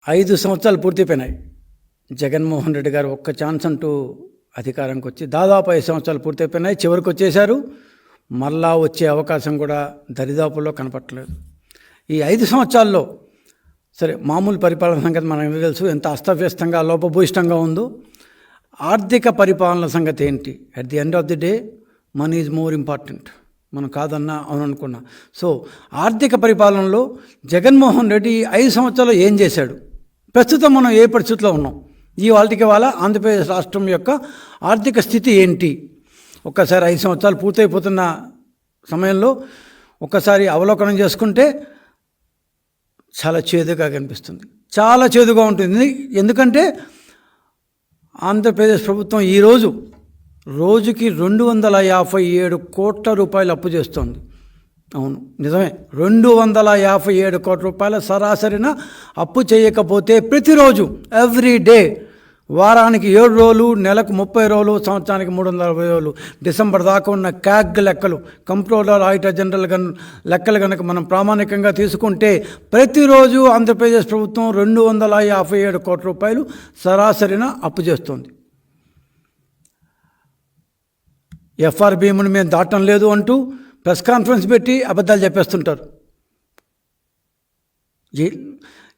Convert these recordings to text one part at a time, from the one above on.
5 సంవత్సరాలు పూర్తయిపోయినాయి. జగన్మోహన్ రెడ్డి గారు ఒక్క ఛాన్స్ అంటూ అధికారానికి వచ్చి దాదాపు 5 సంవత్సరాలు పూర్తయిపోయినాయి. చివరికి వచ్చేశారు. మళ్ళా వచ్చే అవకాశం కూడా దరిదాపుల్లో కనపట్టలేదు. ఈ 5 సంవత్సరాల్లో సరే మామూలు పరిపాలన సంగతి మనకు తెలుసు, ఎంత అస్తవ్యస్తంగా లోపభూయిష్టంగా ఉందో. ఆర్థిక పరిపాలన సంగతి ఏంటి? At the end of the day money is more important. మనం కాదన్నా అవును అనుకున్నా. సో ఆర్థిక పరిపాలనలో జగన్మోహన్ రెడ్డి 5 సంవత్సరాలు ఏం చేశాడు? ప్రస్తుతం మనం ఏ పరిస్థితిలో ఉన్నాం? ఇవాళ ఆంధ్రప్రదేశ్ రాష్ట్రం యొక్క ఆర్థిక స్థితి ఏంటి? ఒక్కసారి 5 సంవత్సరాలు పూర్తయిపోతున్న సమయంలో ఒక్కసారి అవలోకనం చేసుకుంటే చాలా చేదుగా కనిపిస్తుంది, చాలా చేదుగా ఉంటుంది. ఎందుకంటే ఆంధ్రప్రదేశ్ ప్రభుత్వం ఈరోజు రోజుకి 257 కోట్ల రూపాయలు అప్పు చేస్తోంది. అవును, నిజమే. 257 కోట్ల రూపాయల సరాసరిన అప్పు చేయకపోతే ప్రతిరోజు ఎవ్రీ డే, వారానికి 7 రోజులు, నెలకు 30 రోజులు, సంవత్సరానికి 360 రోజులు, డిసెంబర్ దాకా ఉన్న క్యాగ్ లెక్కలు, కంప్ట్రోలర్ ఆడిటర్ జనరల్ లెక్కలు కనుక మనం ప్రామాణికంగా తీసుకుంటే ప్రతిరోజు ఆంధ్రప్రదేశ్ ప్రభుత్వం 257 కోట్ల రూపాయలు సరాసరిన అప్పు చేస్తోంది. ఎఫ్ఆర్బిఎంను మేము దాటం లేదు అంటూ ప్రెస్ కాన్ఫరెన్స్ పెట్టి అబద్ధాలు చెప్పేస్తుంటారు.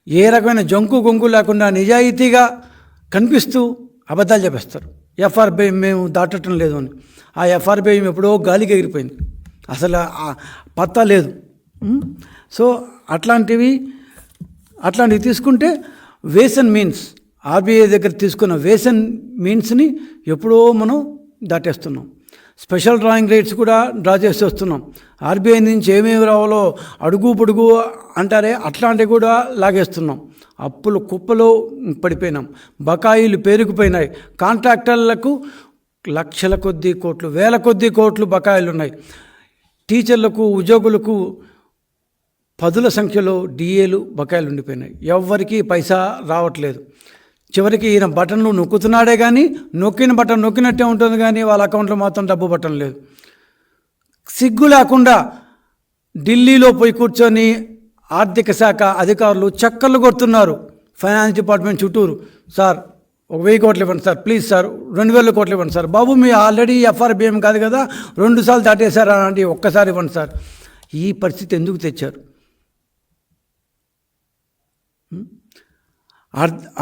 ఏ రకమైన జంకు గొంకు లేకుండా నిజాయితీగా కనిపిస్తూ అబద్ధాలు చెప్పేస్తారు. ఎఫ్ఆర్బిఎం మేము దాటటం లేదు అని. ఆ ఎఫ్ఆర్బిఎం ఎప్పుడో గాలికి ఎగిరిపోయింది, అసలు పత్తా లేదు. సో అట్లాంటివి తీసుకుంటే వేస్ అండ్ మీన్స్, ఆర్బీఐ దగ్గర తీసుకున్న వేస్ అండ్ మీన్స్ని ఎప్పుడో మనం దాటేస్తున్నాం. స్పెషల్ డ్రాయింగ్ రేట్స్ కూడా డ్రా చేసి వస్తున్నాం. ఆర్బీఐ నుంచి ఏమేమి రావాలో అడుగు పొడుగు అంటారే, అట్లాంటివి కూడా లాగేస్తున్నాం. అప్పులు కుప్పలో పడిపోయినాం, బకాయిలు పేరుకుపోయినాయి. కాంట్రాక్టర్లకు లక్షల కొద్దీ కోట్లు, వేల కొద్దీ కోట్లు బకాయిలు ఉన్నాయి. టీచర్లకు, ఉద్యోగులకు పదుల సంఖ్యలో డిఏలు బకాయిలు ఉండిపోయినాయి. ఎవ్వరికీ పైసా రావట్లేదు. చివరికి ఈయన బటన్లు నొక్కుతున్నాడే కానీ, నొక్కిన బటన్ నొక్కినట్టే ఉంటుంది కానీ వాళ్ళ అకౌంట్లో మాత్రం డబ్బు బటన్ లేదు. సిగ్గు లేకుండా ఢిల్లీలో పోయి కూర్చొని ఆర్థిక శాఖ అధికారులు చక్కర్లు కొడుతున్నారు ఫైనాన్స్ డిపార్ట్మెంట్ చుట్టూరు. సార్ 1000 కోట్లు ఇవ్వండి సార్, ప్లీజ్ సార్ 2000 కోట్లు ఇవ్వండి సార్. బాబు మీ ఆల్రెడీ ఎఫ్ఆర్బిఎం కాదు కదా, 2 సార్లు దాటేశారా అంటే ఒక్కసారి ఇవ్వండి సార్. ఈ పరిస్థితి ఎందుకు తెచ్చారు?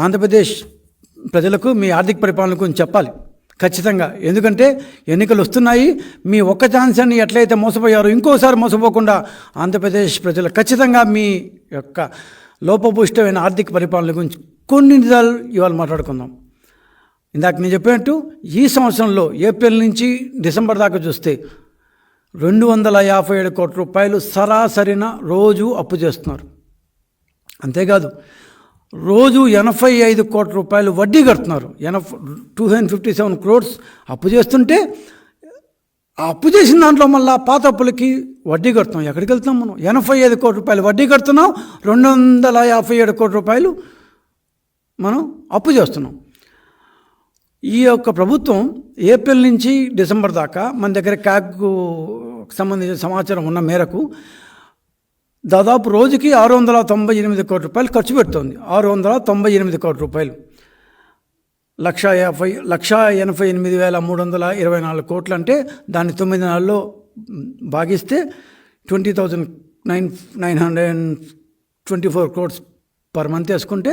ఆంధ్రప్రదేశ్ ప్రజలకు మీ ఆర్థిక పరిపాలన గురించి చెప్పాలి ఖచ్చితంగా. ఎందుకంటే ఎన్నికలు వస్తున్నాయి. మీ ఒక్క ఛాన్స్ అని ఎట్లయితే మోసపోయారో ఇంకోసారి మోసపోకుండా ఆంధ్రప్రదేశ్ ప్రజలు ఖచ్చితంగా మీ యొక్క లోపభూయిష్టమైన ఆర్థిక పరిపాలన గురించి కొన్ని నిజాలు ఇవాళ మాట్లాడుకుందాం. ఇందాక నేను చెప్పినట్టు ఈ సంవత్సరంలో ఏప్రిల్ నుంచి డిసెంబర్ దాకా చూస్తే 257 కోట్ల రూపాయలు సరాసరిన రోజు అప్పు చేస్తున్నారు. అంతేకాదు రోజు 85 కోట్ల రూపాయలు వడ్డీ కడుతున్నారు. 257 crores అప్పు చేస్తుంటే ఆ అప్పు చేసిన దాంట్లో మళ్ళీ పాత అప్పులకి వడ్డీ కడుతున్నాం. ఎక్కడికి వెళ్తున్నాం మనం? 85 కోట్ల రూపాయలు వడ్డీ కడుతున్నాం, 257 కోట్ల రూపాయలు మనం అప్పు చేస్తున్నాం. ఈ యొక్క ప్రభుత్వం ఏప్రిల్ నుంచి డిసెంబర్ దాకా మన దగ్గర క్యాగ్కు సంబంధించిన సమాచారం ఉన్న మేరకు దాదాపు రోజుకి 698 కోట్ల రూపాయలు ఖర్చు పెడుతోంది. 698 కోట్ల రూపాయలు, 1,88,324 కోట్లు అంటే దాన్ని 9 నెలల్లో భాగిస్తే 20,924 crores పర్ మంత్ వేసుకుంటే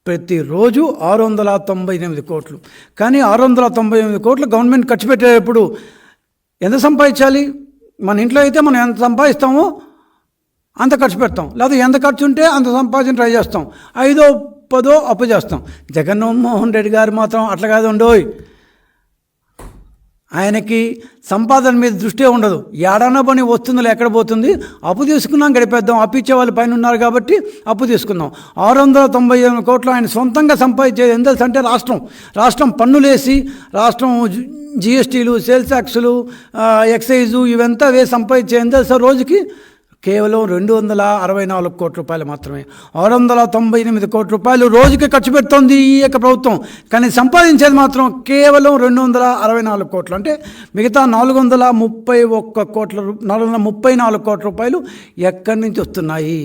ప్రతిరోజు 698 కోట్లు. కానీ 698 కోట్లు గవర్నమెంట్ ఖర్చు పెట్టేటప్పుడు ఎంత సంపాదించాలి? మన ఇంట్లో అయితే మనం ఎంత సంపాదిస్తామో అంత ఖర్చు పెడతాం, లేదా ఎంత ఖర్చు ఉంటే అంత సంపాదించి ట్రై చేస్తాం. 5దో 10దో అప్పు చేస్తాం. జగన్మోహన్ రెడ్డి గారు మాత్రం అట్లా కాదు ఉండోయ్. ఆయనకి సంపాదన మీద దృష్టే ఉండదు. ఏడానో పని వస్తుందో ఎక్కడ పోతుంది, అప్పు తీసుకున్నాం గడిపేద్దాం, అప్పు ఇచ్చే వాళ్ళు పైన ఉన్నారు కాబట్టి అప్పు తీసుకుందాం. 698 కోట్లు ఆయన సొంతంగా సంపాదించేది ఎంత తెలుసు అంటే రాష్ట్రం పన్నులేసి, రాష్ట్రం జిఎస్టీలు, సేల్స్ ట్యాక్సులు, ఎక్సైజు ఇవంతా వేసి సంపాదించే ఎంత తెలుసా రోజుకి? కేవలం 264 కోట్ల రూపాయలు మాత్రమే. 698 కోట్ల రూపాయలు రోజుకి ఖర్చు పెడుతోంది ఈ యొక్క ప్రభుత్వం. కానీ సంపాదించేది మాత్రం కేవలం 264 కోట్లు. అంటే మిగతా 434 కోట్ల రూపాయలు ఎక్కడి నుంచి వస్తున్నాయి?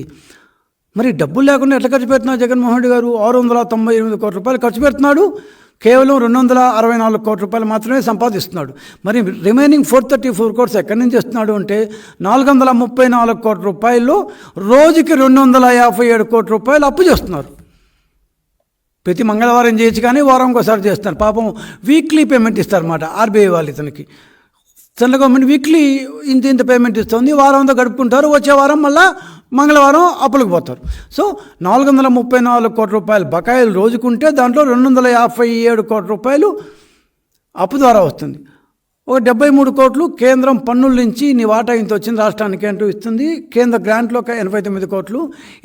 మరి డబ్బులు లేకుండా ఎట్లా ఖర్చు పెడుతున్నాడు జగన్మోహన్ రెడ్డి గారు? 698 కోట్ల రూపాయలు ఖర్చు పెడుతున్నాడు, కేవలం 264 కోట్ల రూపాయలు మాత్రమే సంపాదిస్తున్నాడు. మరి రిమైనింగ్ 434 కోట్స్ ఎక్కడి నుంచి వస్తున్నాడు అంటే 434 కోట్ల రూపాయల్లో రోజుకి 257 కోట్ల రూపాయలు అప్పు చేస్తున్నారు. ప్రతి మంగళవారం చేయొచ్చు కానీ వారంకి ఒకసారి చేస్తారు. పాపం వీక్లీ పేమెంట్ ఇస్తారన్నమాట ఆర్బీఐ వాళ్ళు ఇతనికి. సెంట్రల్ గవర్నమెంట్ వీక్లీ ఇంత పేమెంట్ ఇస్తుంది, వారంతో గడుపుకుంటారు, వచ్చే వారం మళ్ళీ మంగళవారం అప్పులకు పోతారు. సో 434 కోట్ల రూపాయలు బకాయిలు రోజుకుంటే దాంట్లో 257 కోట్ల రూపాయలు అప్పు ద్వారా వస్తుంది. ఒక 73 కోట్లు కేంద్రం పన్నుల నుంచి నీ వాటా ఇంత వచ్చింది రాష్ట్రానికి అంటూ ఇస్తుంది. కేంద్ర గ్రాంట్లో ఒక 89 కోట్లు,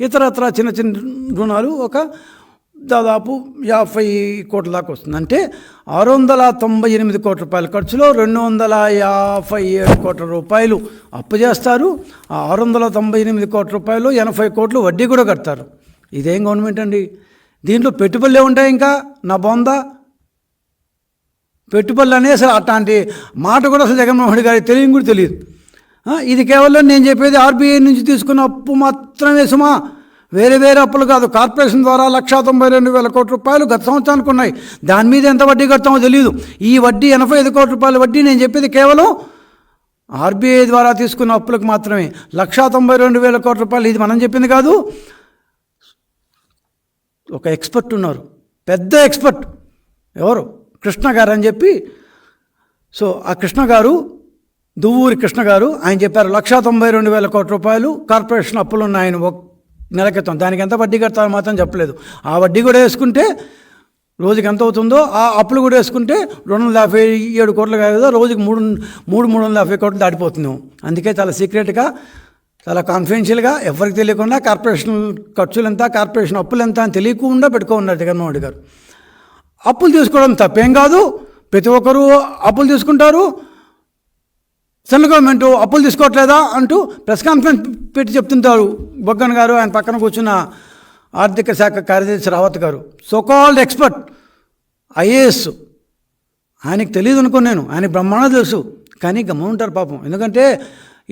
ఇతరత్ర చిన్న చిన్న రుణాలు ఒక దాదాపు 50 కోట్ల దాకా వస్తుంది. అంటే 698 కోట్ల రూపాయల ఖర్చులో 257 కోట్ల రూపాయలు అప్పు చేస్తారు. ఆ 698 కోట్ల రూపాయలు 80 కోట్లు వడ్డీ కూడా కడతారు. ఇదేం గవర్నమెంట్ అండి? దీంట్లో పెట్టుబడులే ఉంటాయి. ఇంకా నా బొందా పెట్టుబడులు అనే అసలు అట్లాంటి మాట కూడా అసలు జగన్మోహన్ రెడ్డి గారికి తెలియని కూడా తెలియదు. ఇది కేవలం నేను చెప్పేది ఆర్బీఐ నుంచి తీసుకున్న అప్పు మాత్రమే సుమా, వేరే వేరే అప్పులు కాదు. కార్పొరేషన్ ద్వారా 192,000 కోట్ల రూపాయలు గత సంవత్సరానికి ఉన్నాయి. దాని మీద ఎంత వడ్డీ కడతామో తెలియదు. ఈ వడ్డీ 85 కోట్ల రూపాయల వడ్డీ నేను చెప్పేది కేవలం ఆర్బీఐ ద్వారా తీసుకున్న అప్పులకు మాత్రమే. 192,000 కోట్ల రూపాయలు ఇది మనం చెప్పింది కాదు. ఒక ఎక్స్పర్ట్ ఉన్నారు, పెద్ద ఎక్స్పర్ట్, ఎవరు? కృష్ణ గారు అని చెప్పి. సో ఆ కృష్ణ గారు, దువ్వూరి కృష్ణ గారు, ఆయన చెప్పారు 192,000 కోట్ల రూపాయలు కార్పొరేషన్ అప్పులు ఉన్నాయని ఒక నెల క్రితం. దానికి ఎంత వడ్డీ కడతారో మాత్రం చెప్పలేదు. ఆ వడ్డీ కూడా వేసుకుంటే రోజుకి ఎంత అవుతుందో, ఆ అప్పులు కూడా వేసుకుంటే 257 కోట్లు కాదు, రోజుకి 350 కోట్లు దాటిపోతుంది. అందుకే చాలా సీక్రెట్గా, చాలా కాన్ఫిడెన్షియల్గా, ఎవరికి తెలియకుండా కార్పొరేషన్ ఖర్చులు ఎంత, కార్పొరేషన్ అప్పులు ఎంత అని తెలియకుండా పెట్టుకున్నారు జగన్మోహన్ రెడ్డి గారు. అప్పులు తీసుకోవడం తప్పేం కాదు, ప్రతి ఒక్కరూ అప్పులు తీసుకుంటారు. సెంట్రల్ గవర్నమెంట్ అప్పులు తీసుకోవట్లేదా అంటూ ప్రెస్ కాన్ఫరెన్స్ పెట్టి చెప్తుంటారు బొగ్గన్ గారు, ఆయన పక్కన కూర్చున్న ఆర్థిక శాఖ కార్యదర్శి రావత్ గారు, సోకాల్డ్ ఎక్స్పర్ట్, ఐఏఎస్. ఆయనకి తెలియదు అనుకున్నాను, ఆయనకి బ్రహ్మాండం తెలుసు, కానీ గమ్ముంటారు పాపం. ఎందుకంటే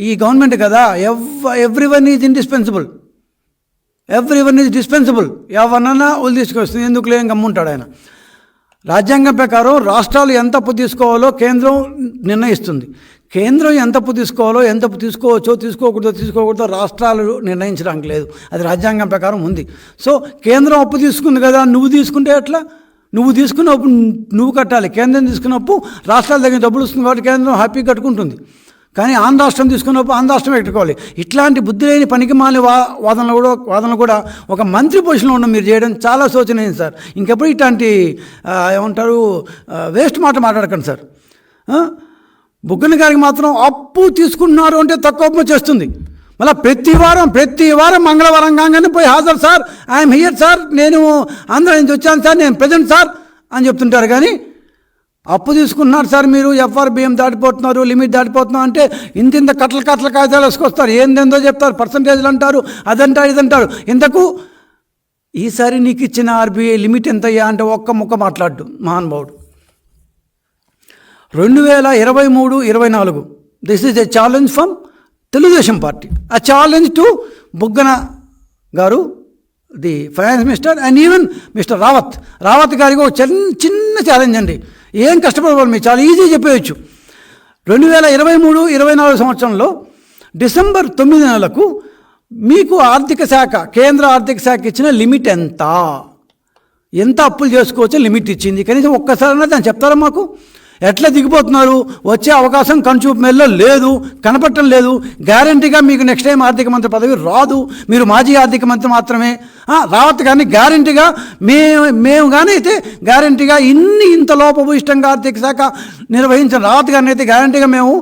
ఈ గవర్నమెంట్ కదా, everyone is indispensable, everyone is dispensable, ఎవరినన్నా వాళ్ళు తీసుకొస్తుంది, ఎందుకు లేని గమ్ముంటాడు ఆయన. రాజ్యాంగం ప్రకారం రాష్ట్రాలు ఎంత అప్పు తీసుకోవాలో కేంద్రం నిర్ణయిస్తుంది. కేంద్రం ఎంత అప్పు తీసుకోవాలో, ఎంత అప్పు తీసుకోవచ్చో తీసుకోకూడదో రాష్ట్రాలు నిర్ణయించడానికి లేదు. అది రాజ్యాంగం ప్రకారం ఉంది. సో కేంద్రం అప్పు తీసుకుంది కదా, నువ్వు తీసుకుంటే ఎట్లా? నువ్వు తీసుకున్న అప్పు నువ్వు కట్టాలి. కేంద్రం తీసుకున్న అప్పు రాష్ట్రాల దగ్గర డబ్బులు వస్తుంది కాబట్టి కేంద్రం హ్యాపీగా కట్టుకుంటుంది. కానీ ఆంధ్ర రాష్ట్రం తీసుకున్నప్పుడు ఆంధ్ర రాష్ట్రం పెట్టుకోవాలి. ఇట్లాంటి బుద్ధి లేని పనికిమాలిన వాదనలు కూడా ఒక మంత్రి పొజిషన్లో ఉన్న మీరు చేయడం చాలా శోచనీయం సార్. ఇంకెప్పుడు ఇట్లాంటి ఏమంటారు వేస్ట్ మాట మాట్లాడకండి సార్. బుగ్గన గారికి మాత్రం అప్పు తీసుకుంటున్నారు అంటే తక్కువ చేస్తుంది. మళ్ళీ ప్రతి వారం మంగళవారం కాగానే పోయి హాజరు సార్, ఐఎమ్ హియర్ సార్, నేను ఆంధ్ర నుంచి వచ్చాను సార్, నేను ప్రజెంట్ సార్ అని చెప్తుంటారు. కానీ అప్పు తీసుకున్నారు సార్, మీరు ఎఫ్ఆర్బిఎం దాటిపోతున్నారు, లిమిట్ దాటిపోతున్నారు అంటే ఇంత కట్ల కాగితాలు వేసుకొస్తారు, ఏందేందో చెప్తారు, పర్సంటేజ్లు అంటారు, అదంటారు ఇదంటారు. ఇంతకు ఈసారి నీకు ఇచ్చిన ఆర్బీఐ లిమిట్ ఎంతయ్యా అంటే ఒక్క ముక్క మాట్లాడు మహానుభావుడు. 2023-24 this is a challenge from Telugu Desam party, a challenge to Buggana garu, the finance minister, and even mister Rawat గారికి ఒక చిన్న ఛాలెంజ్ అండి. ఏం కష్టపడవాలి, మీరు చాలా ఈజీ చెప్పేయచ్చు. 2023-24 సంవత్సరంలో డిసెంబర్ 9 నెలకు మీకు కేంద్ర ఆర్థిక శాఖ ఇచ్చిన లిమిట్ ఎంత అప్పులు చేసుకోవచ్చో లిమిట్ ఇచ్చింది. కనీసం ఒక్కసారైనా దాన్ని చెప్తారా మాకు? ఎట్లా దిగిపోతున్నారు? వచ్చే అవకాశం కనుచూపు మేల్లో లేదు, కనపడటం లేదు. గ్యారంటీగా మీకు నెక్స్ట్ టైం ఆర్థిక మంత్రి పదవి రాదు, మీరు మాజీ ఆర్థిక మంత్రి మాత్రమే. రావత్ కానీ గ్యారంటీగా మేము కానీ అయితే గ్యారంటీగా ఇంత లోపభూయిష్టంగా ఆర్థిక శాఖ నిర్వహించిన రావత్ గారిని అయితే గ్యారంటీగా మేము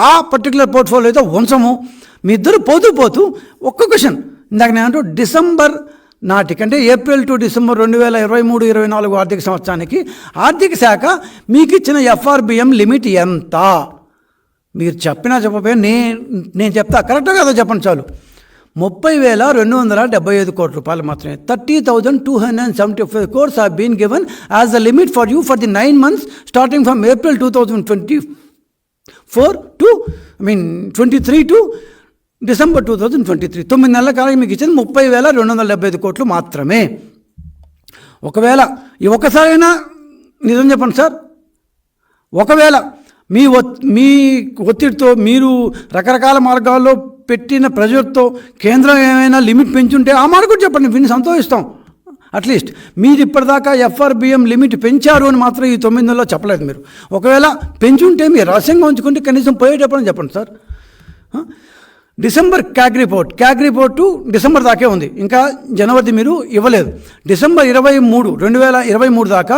ఆ పర్టికులర్ పోర్ట్ఫోలియో అయితే ఉంచము. మీ ఇద్దరు పోతూ ఒక్క క్వశ్చన్ ఇందాక నేను అంటూ డిసెంబర్ నాటికంటే ఏప్రిల్ టు డిసెంబర్ 2023-24 ఆర్థిక సంవత్సరానికి ఆర్థిక శాఖ మీకు ఇచ్చిన ఎఫ్ఆర్బిఎం లిమిట్ ఎంత? మీరు చెప్పకపోయినా నేను చెప్తా, కరెక్ట్గా కదా చెప్పండి చాలు. 30,275 కోట్ల రూపాయలు మాత్రమే. 30,275 crores have been given as the limit for you for the 9 months starting from April 2024 to 23 to December 2023 9 నెలల కాలం మీకు ఇచ్చింది 30,275 కోట్లు మాత్రమే. ఒకవేళ ఈ ఒక్కసారైనా నిజం చెప్పండి సార్, ఒకవేళ మీ ఒత్తిడితో మీరు రకరకాల మార్గాల్లో పెట్టిన ప్రెజర్తో కేంద్రం ఏమైనా లిమిట్ పెంచుంటే ఆ మాట కూడా చెప్పండి, విని సంతోషిస్తాం. అట్లీస్ట్ మీరు ఇప్పటిదాకా ఎఫ్ఆర్బిఎం లిమిట్ పెంచారు అని మాత్రం ఈ 9 నెలల్లో చెప్పలేదు మీరు. ఒకవేళ పెంచుంటే మీరు రహస్యంగా ఉంచుకుంటే కనీసం పోయేటప్పుడు చెప్పండి sir. December CAG report December దాకే ఉంది, ఇంకా జనవరి మీరు ఇవ్వలేదు. డిసెంబర్ 23, 2023 దాకా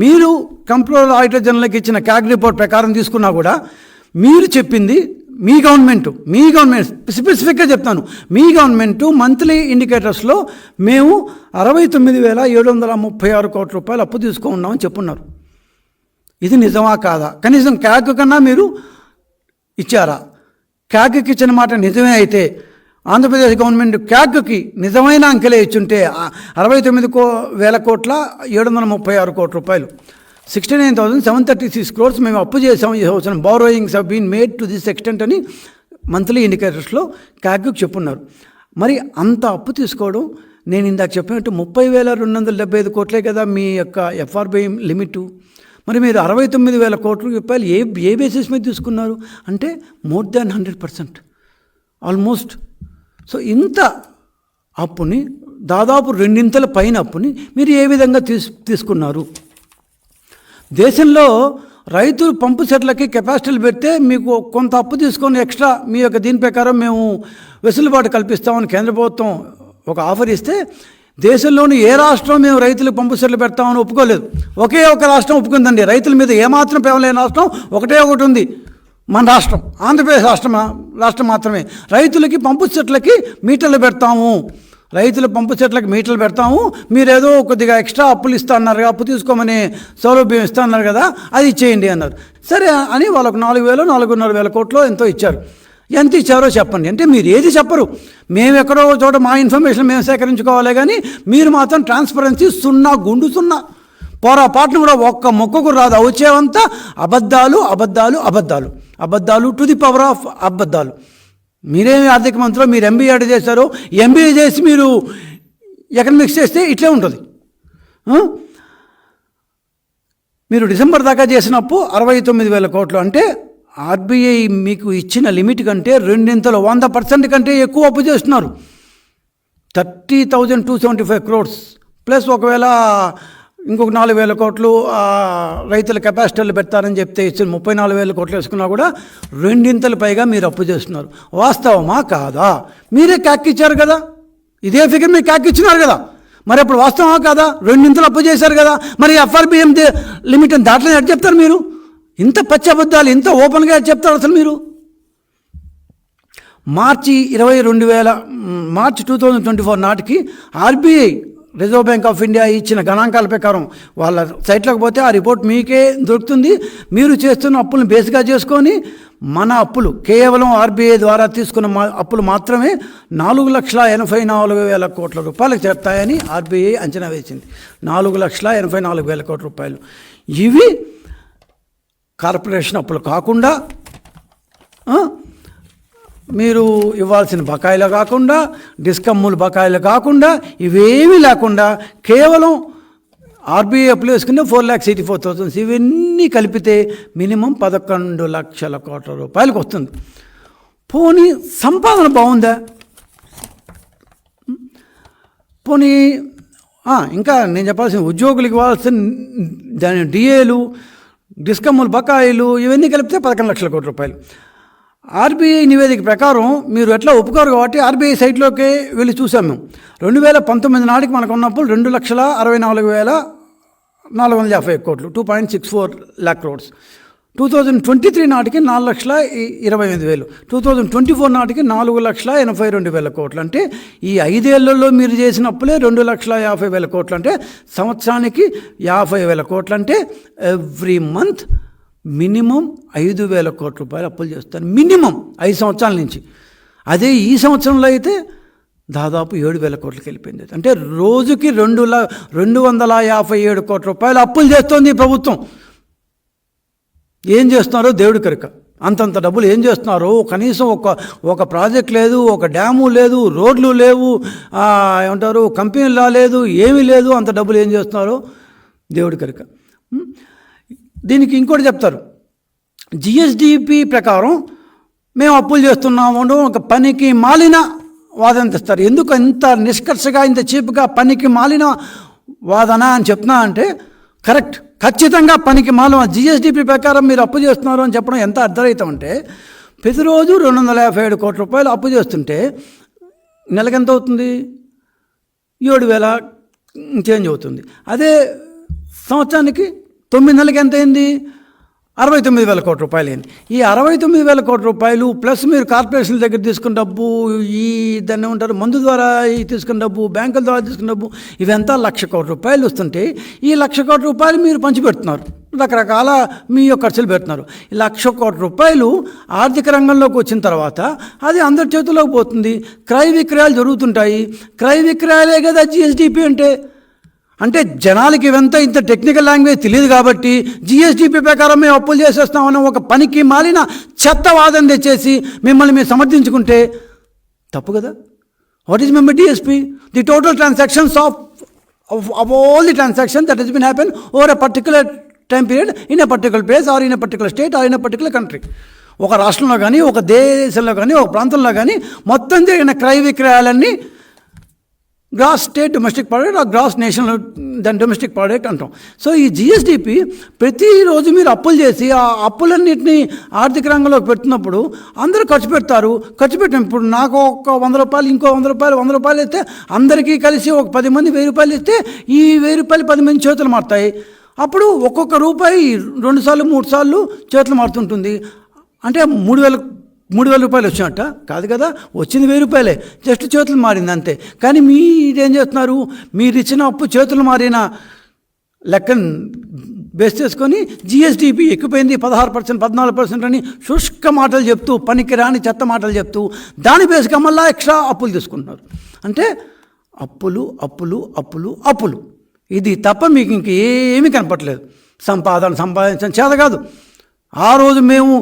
మీరు కంప్ట్రోలర్ ఆడిటర్ జనరల్కి ఇచ్చిన క్యాగ్ రిపోర్ట్ ప్రకారం తీసుకున్నా కూడా మీరు చెప్పింది మీ గవర్నమెంట్ స్పెసిఫిక్గా చెప్తాను, మీ గవర్నమెంట్ మంత్లీ ఇండికేటర్స్లో మేము 69,736 కోట్ల రూపాయలు అప్పు తీసుకున్నామని చెప్పున్నారు. ఇది నిజమా కాదా? కనీసం క్యాగ్ కన్నా మీరు ఇచ్చారా? క్యాగ్కి ఇచ్చిన మాట నిజమే అయితే ఆంధ్రప్రదేశ్ గవర్నమెంట్ క్యాగ్కి నిజమైన అంకెలే ఇచ్చుంటే 69,736 కోట్ల రూపాయలు 69,736 crores మేము అప్పు చేసాం ఈ సంవత్సరం. Borrowings have been made to this extent అని మంత్లీ ఇండికేటర్స్లో క్యాగ్కి చెప్పున్నారు. మరి అంత అప్పు తీసుకోవడం, నేను ఇందాక చెప్పినట్టు 30,275 కోట్లే కదా మీ యొక్క ఎఫ్ఆర్బిఐ లిమిటు. మరి మీరు 69,000 కోట్ల రూపాయలు ఏ బేసిస్ మీద తీసుకున్నారు అంటే మోర్ దాన్ 100% ఆల్మోస్ట్. సో ఇంత అప్పుని, దాదాపు 2 పైన అప్పుని మీరు ఏ విధంగా తీసుకున్నారు? దేశంలో రైతులు పంపు సెట్లకి కెపాసిటీలు పెడితే మీకు కొంత అప్పు తీసుకొని ఎక్స్ట్రా మీ యొక్క దీని ప్రకారం మేము వెసులుబాటు కల్పిస్తామని కేంద్ర ప్రభుత్వం ఒక ఆఫర్ ఇస్తే దేశంలోని ఏ రాష్ట్రం మేము రైతులకు పంపు సెట్లు పెడతామని ఒప్పుకోలేదు. ఒకే ఒక రాష్ట్రం ఒప్పుకుందండి. రైతుల మీద ఏమాత్రం ప్రేమ లేని రాష్ట్రం ఒకటే ఒకటి ఉంది, మన రాష్ట్రం, ఆంధ్రప్రదేశ్ రాష్ట్రం మాత్రమే. రైతులకి పంపు సెట్లకి మీటర్లు పెడతాము, రైతుల పంపు సెట్లకి మీటర్లు పెడతాము, మీరేదో కొద్దిగా ఎక్స్ట్రా అప్పులు ఇస్తా అన్నారు, అప్పు తీసుకోమని సౌలభ్యం ఇస్తా అన్నారు కదా, అది ఇచ్చేయండి అన్నారు. సరే అని వాళ్ళకు 4,000, 4,500 కోట్లు ఎంతో ఇచ్చారు. ఎంత ఇచ్చారో చెప్పండి అంటే మీరు ఏది చెప్పరు. మేము ఎక్కడో చోట మా ఇన్ఫర్మేషన్ మేము సేకరించుకోవాలి, కానీ మీరు మాత్రం ట్రాన్స్పరెన్సీ 0 పొరపాటును కూడా ఒక్క మొక్కకు రాదు. వచ్చేవంతా అబద్ధాలు టు ది పవర్ ఆఫ్ అబద్ధాలు. మీరేమి ఆర్థిక మంత్రిలో మీరు ఎంబీఏ చేశారో, ఎంబీఏ చేసి మీరు ఎకనామిక్స్ చేస్తే ఇట్లే ఉంటుంది. మీరు డిసెంబర్ దాకా చేసినప్పు 69,000 కోట్లు అంటే ఆర్బీఐ మీకు ఇచ్చిన లిమిట్ కంటే 100% కంటే ఎక్కువ అప్పు చేస్తున్నారు. 30,275 crores ప్లస్ ఒకవేళ ఇంకొక 4,000 కోట్లు రైతుల కెపాసిటీలు పెడతారని చెప్తే ఇచ్చిన 34,000 కోట్లు వేసుకున్నా కూడా 2 పైగా మీరు అప్పు చేస్తున్నారు. వాస్తవమా కాదా? మీరే క్యాక్ ఇచ్చారు కదా, ఇదే ఫిగర్ మీరు క్యాక్ ఇచ్చినారు కదా, మరి అప్పుడు వాస్తవమా కాదా? 2 అప్పు చేశారు కదా, మరి ఎఫ్ఆర్బిఎం లిమిట్ దాంట్లో ఎట్లా చెప్తారు మీరు? ఇంత పచ్చి అబద్ధాలు ఇంత ఓపెన్గా చెప్తారు అసలు మీరు? మార్చి 2024 నాటికి RBI reserve bank of India ఇచ్చిన గణాంకాల ప్రకారం వాళ్ళ సైట్లోకి పోతే ఆ రిపోర్ట్ మీకే దొరుకుతుంది. మీరు చేస్తున్న అప్పులను బేస్గా చేసుకొని మన అప్పులు కేవలం ఆర్బీఐ ద్వారా తీసుకున్న అప్పులు మాత్రమే 4,84,000 కోట్ల రూపాయలకు చేరుతాయని ఆర్బీఐ అంచనా వేసింది. 4,84,000 కోట్ల రూపాయలు. ఇవి కార్పొరేషన్ అప్పులు కాకుండా, మీరు ఇవ్వాల్సిన బకాయిలు కాకుండా, డిస్కమ్ములు బకాయిలు కాకుండా, ఇవేమీ లేకుండా కేవలం ఆర్బీఐ అప్పులు వేసుకునే 4,84,000 ఇవన్నీ కలిపితే మినిమం 11 లక్షల కోట్ల రూపాయలకు వస్తుంది. పోనీ సంపాదన బాగుందా? పోనీ ఇంకా నేను చెప్పాల్సిన ఉద్యోగులకు ఇవ్వాల్సిన దాని డిఏలు, డిస్కమ్ములు బకాయిలు ఇవన్నీ కలిపితే 11 లక్షల కోట్ల రూపాయలు. ఆర్బీఐ నివేదిక ప్రకారం మీరు ఎట్లా ఒప్పుకోరు కాబట్టి ఆర్బీఐ సైట్లోకి వెళ్ళి చూసాం మేము. 2019 నాటికి మనకు ఉన్నప్పుడు 2,64,450 కోట్లు, 2.64 lakh crores. 2023 నాటికి 4,20,000. 2024 నాటికి 4,82,000 కోట్లు. అంటే ఈ 5 ఏళ్లలో మీరు చేసిన అప్పులే 2,50,000 కోట్లు. అంటే సంవత్సరానికి 50,000 కోట్లు. అంటే ఎవ్రీ మంత్ మినిమం 5,000 కోట్ల రూపాయలు అప్పులు చేస్తారు, మినిమం 5 సంవత్సరాల నుంచి. అదే ఈ సంవత్సరంలో అయితే దాదాపు 7,000 కోట్లకి వెళ్ళిపోయింది. అంటే రోజుకి 257 కోట్ల రూపాయలు అప్పులు చేస్తోంది ఈ ప్రభుత్వం. ఏం చేస్తున్నారో దేవుడి కనుక. అంతంత డబ్బులు ఏం చేస్తున్నారు? కనీసం ఒక ప్రాజెక్ట్ లేదు, ఒక డ్యాము లేదు, రోడ్లు లేవు, ఏమంటారు కంపెనీలా లేదు, ఏమీ లేదు. అంత డబ్బులు ఏం చేస్తున్నారు దేవుడి కనుక. దీనికి ఇంకోటి చెప్తారు, జిఎస్డిపి ప్రకారం మేము అప్పులు చేస్తున్నాము ఒక పనికి మాలిన వాదన తెస్తారు. ఎందుకు ఇంత నిష్కర్షగా, ఇంత చీప్గా పనికి మాలిన వాదన అని చెప్తున్నా అంటే, ఖచ్చితంగా పనికి మాలిన జిఎస్డిపి ప్రకారం మీరు అప్పు చేస్తున్నారు అని చెప్పడం ఎంత అర్థరహితం అంటే, ప్రతిరోజు 257 కోట్ల రూపాయలు అప్పు చేస్తుంటే నెలకి ఎంత అవుతుంది? 7,000 చేంజ్ అవుతుంది. అదే సంవత్సరానికి 9 నెలలకి ఎంత అయింది? 69,000 కోట్ల రూపాయలు అయింది. ఈ 69,000 కోట్ల రూపాయలు ప్లస్ మీరు కార్పొరేషన్ల దగ్గర తీసుకున్న డబ్బు, ఈ దాన్ని ఏమంటారు మందు ద్వారా తీసుకున్న డబ్బు, బ్యాంకుల ద్వారా తీసుకున్న డబ్బు, ఇవంతా 1,00,000 కోట్ల రూపాయలు వస్తుంటే ఈ 1,00,000 కోట్ల రూపాయలు మీరు పంచిపెడుతున్నారు, రకరకాల మీ యొక్క ఖర్చులు పెడుతున్నారు. ఈ 1,00,000 కోట్ల రూపాయలు ఆర్థిక రంగంలోకి వచ్చిన తర్వాత అది అందరి చేతుల్లోకి పోతుంది. క్రయ విక్రయాలు జరుగుతుంటాయి. క్రయ విక్రయాలే కదా జిఎస్డిపి అంటే జనాలకి ఇవంతా ఇంత టెక్నికల్ లాంగ్వేజ్ తెలియదు కాబట్టి జిఎస్డిపి ప్రకారం మేము అప్పులు చేసేస్తామని ఒక పనికి మాలిన చెత్త వాదన తెచ్చేసి మిమ్మల్ని మీరు సమర్థించుకుంటే తప్పు కదా. What is member DSP? The total transactions of all the transaction that has been happen over a particular time period in a particular place or in a particular state or in a particular country. ఒక రాష్ట్రంలో కానీ, ఒక దేశంలో కానీ, ఒక ప్రాంతంలో కానీ మొత్తం జరిగిన క్రయ విక్రయాలన్నీ గ్రాస్ స్టేట్ డొమెస్టిక్ ప్రోడక్ట్ ఆ గ్రాస్ నేషనల్ దాని డొమెస్టిక్ ప్రోడక్ట్ అంటాం. సో ఈ జిఎస్డిపి ప్రతిరోజు మీరు అప్పులు చేసి ఆ అప్పులన్నింటినీ ఆర్థిక రంగంలోకి పెడుతున్నప్పుడు అందరూ ఖర్చు పెడతారు. ఖర్చు పెట్టిన ఇప్పుడు నాకు ఒక 100 రూపాయలు, ఇంకో 100 రూపాయలు ఇస్తే అందరికీ కలిసి ఒక 10 మంది 1000 రూపాయలు ఇస్తే ఈ 1000 రూపాయలు 10 మంది చేతులు మారుతాయి. అప్పుడు ఒక్కొక్క రూపాయి 2 సార్లు 3 సార్లు చేతులు మారుతుంటుంది. అంటే 3,000 రూపాయలు వచ్చినట్ట కాదు కదా, వచ్చింది 1000 రూపాయలే, జస్ట్ చేతులు మారింది అంతే. కానీ మీరేం చేస్తున్నారు? మీరు ఇచ్చిన అప్పు చేతులు మారిన లెక్కను బేస్ చేసుకొని జిఎస్డిపి ఎక్కువైంది 16%, 14% అని శుష్క మాటలు చెప్తూ, పనికిరాని చెత్త మాటలు చెప్తూ దాని బేస్గా మళ్ళీ ఎక్స్ట్రా అప్పులు తీసుకుంటున్నారు. అంటే అప్పులు అప్పులు అప్పులు అప్పులు, ఇది తప్ప మీకు ఇంకేమీ కనపట్లేదు. సంపాదించడం చేత కాదు. ఆ రోజు మేము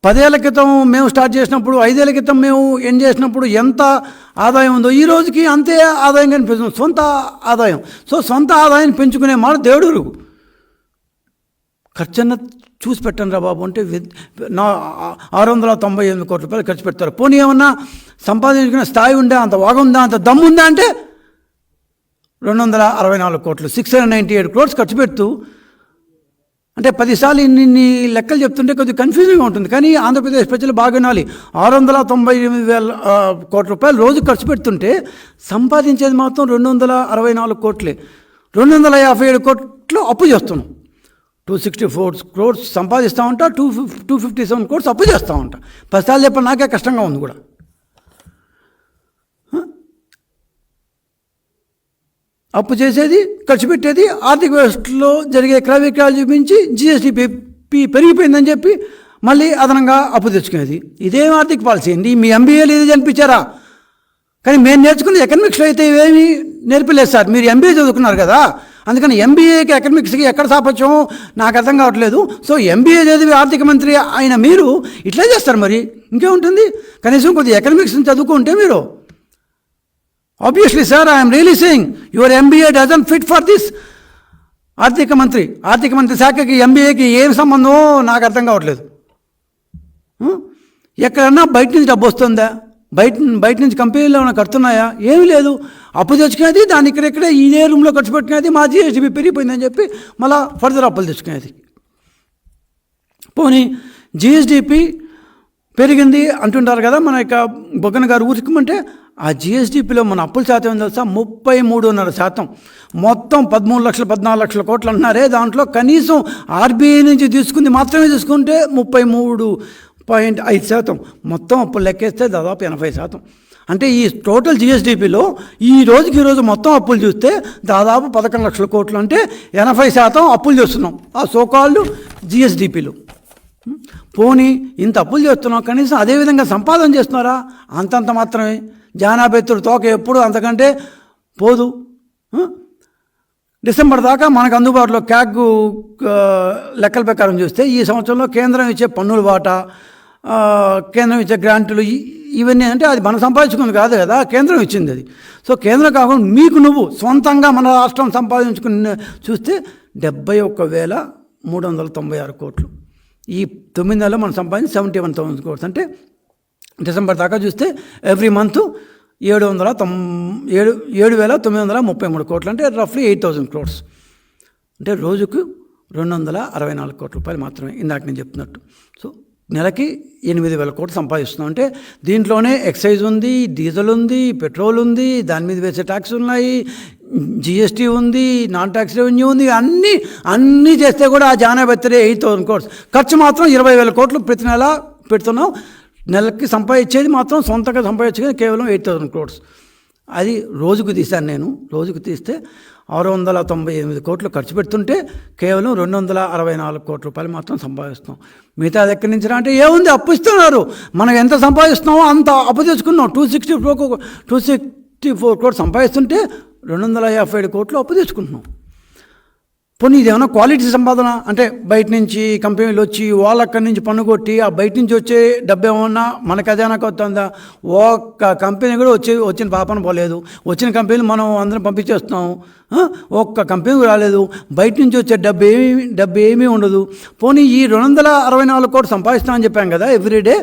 10 ఏళ్ల క్రితం మేము స్టార్ట్ చేసినప్పుడు, 5 ఏళ్ల క్రితం మేము ఎండ్ చేసినప్పుడు ఎంత ఆదాయం ఉందో ఈ రోజుకి అంతే ఆదాయం కనిపిస్తుంది, సొంత ఆదాయం. సో సొంత ఆదాయాన్ని పెంచుకునే మాట దేవుడు ఖర్చన్న చూసి పెట్టండి రా బాబు అంటే 698 కోట్ల రూపాయలు ఖర్చు పెడతారు. పోనీ ఏమన్నా సంపాదించుకునే స్థాయి ఉందా, అంత వాగ ఉందా, అంత దమ్ము ఉందా అంటే 264 కోట్లు 698 crores ఖర్చు పెడుతూ, అంటే 10 సార్లు ఇన్ని లెక్కలు చెప్తుంటే కొద్దిగా కన్ఫ్యూజింగ్గా ఉంటుంది. కానీ ఆంధ్రప్రదేశ్ ప్రజలు బాగా వినాలి. 698,000 కోట్ల రూపాయలు రోజు ఖర్చు పెడుతుంటే సంపాదించేది మాత్రం 264 కోట్లే. 257 కోట్లు అప్పు చేస్తున్నాం. 264 crores సంపాదిస్తూ ఉంటా, 257 crores అప్పు చేస్తూ ఉంటా. 10 సార్లు చెప్పండి, నాకే కష్టంగా ఉంది కూడా. అప్పు చేసేది, ఖర్చు పెట్టేది, ఆర్థిక వ్యవస్థలో జరిగే క్రయ విక్రయాలు చూపించి జిఎస్డిపి పెరిగిపోయిందని చెప్పి మళ్ళీ అదనంగా అప్పు తెచ్చుకునేది. ఇదేం ఆర్థిక పాలసీ అండి? మీ ఎంబీఏలు ఇది అనిపించారా? కానీ మేము నేర్చుకునే ఎకనామిక్స్లో అయితే ఇవేమీ నేర్పలేదు సార్. మీరు ఎంబీఏ చదువుకున్నారు కదా, అందుకని ఎంబీఏకి ఎకనామిక్స్కి ఎక్కడ సాపత్యం నాకు అర్థం కావట్లేదు. సో ఎంబీఏ చదివి ఆర్థిక మంత్రి అయిన మీరు ఇట్లా చేస్తారు, మరి ఇంకేముంటుంది? కనీసం కొద్దిగా ఎకనామిక్స్ని చదువుకుంటే మీరు. Obviously, sir, I am really saying your MBA doesn't fit for this. ఆర్థిక మంత్రి శాఖకి ఎంబీఏకి ఏం సంబంధమో నాకు అర్థం కావట్లేదు. ఎక్కడన్నా బయట నుంచి డబ్బు వస్తుందా? బయట నుంచి కంపెనీలో ఏమైనా కడుతున్నాయా? ఏమీ లేదు. అప్పు తెచ్చుకునేది, దాన్ని ఇక్కడెక్కడే ఇదే రూమ్లో ఖర్చు పెట్టుకునేది, మా జిఎస్డిపి పెరిగిపోయిందని చెప్పి మళ్ళీ ఫర్దర్ అప్పులు తెచ్చుకునేది. పోనీ జిఎస్డిపి పెరిగింది అంటుంటారు కదా మన యొక్క బొగ్గన గారు ఊరుకుమంటే, ఆ జిఎస్డిపిలో మన అప్పుల శాతం ఏం తెలుసా? 33.5%. మొత్తం 13 లక్షలు 14 లక్షల కోట్లు అంటున్నారే, దాంట్లో కనీసం ఆర్బీఐ నుంచి తీసుకుంది మాత్రమే తీసుకుంటే 33.5%. మొత్తం అప్పులు లెక్కేస్తే దాదాపు 80%. అంటే ఈ టోటల్ జిఎస్డిపిలో ఈ రోజు మొత్తం అప్పులు చూస్తే దాదాపు 11 లక్షల కోట్లు, అంటే 80% అప్పులు చేస్తున్నాం ఆ సోకాల్డ్ జిఎస్డిపిలో. పోనీ ఇంత అప్పులు చేస్తున్నాం, కనీసం అదేవిధంగా సంపాదన చేస్తున్నారా? అంతంత మాత్రమే. జానాబెత్తుడు తోక ఎప్పుడు అంతకంటే పోదు. డిసెంబర్ దాకా మనకు అందుబాటులో క్యాగ్ లెక్కల ప్రకారం చూస్తే ఈ సంవత్సరంలో కేంద్రం ఇచ్చే పన్నుల వాటా, కేంద్రం ఇచ్చే గ్రాంటులు ఇవన్నీ అంటే అది మనం సంపాదించుకుంది కాదు కదా, కేంద్రం ఇచ్చింది అది. సో కేంద్రం కాకుండా మీకు నువ్వు సొంతంగా మన రాష్ట్రం సంపాదించుకుని చూస్తే 71,396 కోట్లు. ఈ 9 నెలల్లో మనం సంపాదించి 71,000 కోట్స్. అంటే డిసెంబర్ దాకా చూస్తే ఎవ్రీ మంత్ 7,933 కోట్లు, అంటే రఫ్లీ 8,000 క్రోర్స్. అంటే రోజుకు 264 కోట్ల రూపాయలు మాత్రమే, ఇందాక నేను చెప్తున్నట్టు. సో నెలకి 8,000 కోట్లు సంపాదిస్తున్నాం. అంటే దీంట్లోనే ఎక్సైజ్ ఉంది, డీజిల్ ఉంది, పెట్రోల్ ఉంది, దాని మీద వేసే ట్యాక్స్ ఉన్నాయి, జిఎస్టీ ఉంది, నాన్ ట్యాక్స్ రెవెన్యూ ఉంది, అన్నీ చేస్తే కూడా ఆ జానాబెత్తరే 8,000 కోట్స్. ఖర్చు మాత్రం 20,000 కోట్లు ప్రతి నెల పెడుతున్నాం. నెలకి సంపాదించేది మాత్రం సొంతంగా సంపాదించేది కేవలం 8,000 క్రోర్స్. అది రోజుకు తీశాను నేను. రోజుకు తీస్తే 698 కోట్లు ఖర్చు పెడుతుంటే కేవలం 264 కోట్ల రూపాయలు మాత్రం సంపాదిస్తున్నాం. మిగతా ఎక్కడి నుంచి అంటే ఏముంది, అప్పు ఇస్తున్నారు. మనం ఎంత సంపాదిస్తున్నామో అంత అప్పు తెచ్చుకున్నాం. 264 కోట్లు సంపాదిస్తుంటే 257 కోట్లు అప్పు తెచ్చుకుంటున్నాం. పోనీ ఇదేమన్నా క్వాలిటీ సంపాదన అంటే బయట నుంచి కంపెనీలు వచ్చి వాళ్ళక్కడి నుంచి పన్ను కొట్టి ఆ బయట నుంచి వచ్చే డబ్బు ఏమన్నా మన ఖజానాకు వస్తుందా? ఒక్క కంపెనీ కూడా వచ్చిన పాపన పోలేదు. వచ్చిన కంపెనీలు మనం అందరం పంపించేస్తున్నాం. ఒక్క కంపెనీ రాలేదు. బయట నుంచి వచ్చే డబ్బు ఏమీ ఉండదు. పోనీ ఈ 264 కోట్లు సంపాదిస్తామని చెప్పాం కదా ఎవ్రీడే.